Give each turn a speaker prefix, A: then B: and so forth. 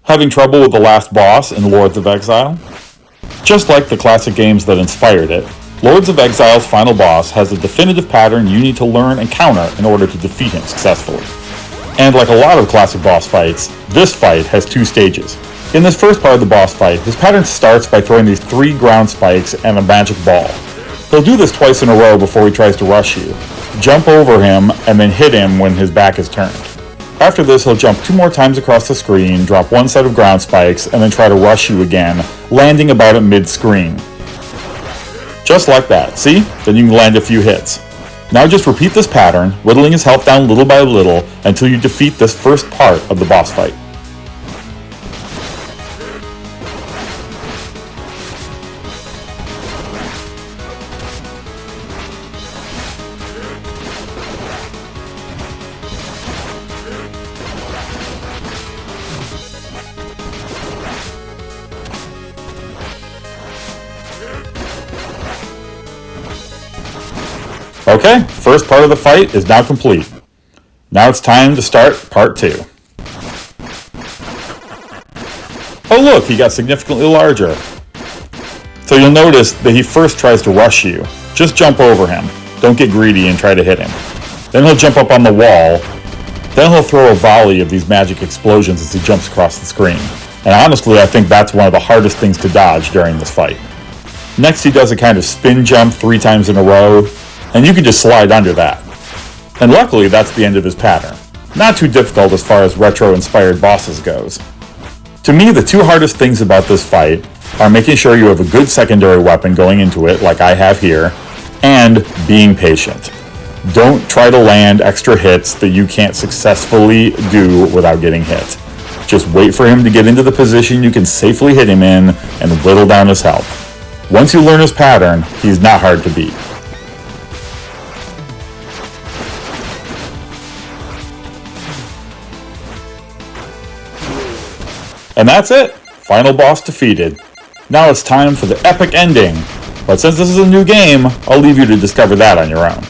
A: Having trouble with the last boss in Lords of Exile? Just like the classic games that inspired it, Lords of Exile's final boss has a definitive pattern you need to learn and counter in order to defeat him successfully. And like a lot of classic boss fights, this fight has two stages. In this first part of the boss fight, his pattern starts by throwing these 3 ground spikes and a magic ball. He'll do this twice in a row before he tries to rush you. Jump over him, and then hit him when his back is turned. After this, he'll jump 2 more times across the screen, drop 1 set of ground spikes, and then try to rush you again, landing about at mid-screen. Just like that, see? Then you can land a few hits. Now just repeat this pattern, whittling his health down little by little, until you defeat this first part of the boss fight. Okay, first part of the fight is now complete. Now it's time to start part 2. Oh look, he got significantly larger. So you'll notice that he first tries to rush you. Just jump over him. Don't get greedy and try to hit him. Then he'll jump up on the wall. Then he'll throw a volley of these magic explosions as he jumps across the screen. And honestly, I think that's one of the hardest things to dodge during this fight. Next, he does a kind of spin jump 3 times in a row. And you can just slide under that. And luckily, that's the end of his pattern. Not too difficult as far as retro-inspired bosses goes. To me, the 2 hardest things about this fight are making sure you have a good secondary weapon going into it, like I have here, and being patient. Don't try to land extra hits that you can't successfully do without getting hit. Just wait for him to get into the position you can safely hit him in and whittle down his health. Once you learn his pattern, he's not hard to beat. And that's it! Final boss defeated. Now it's time for the epic ending. But since this is a new game, I'll leave you to discover that on your own.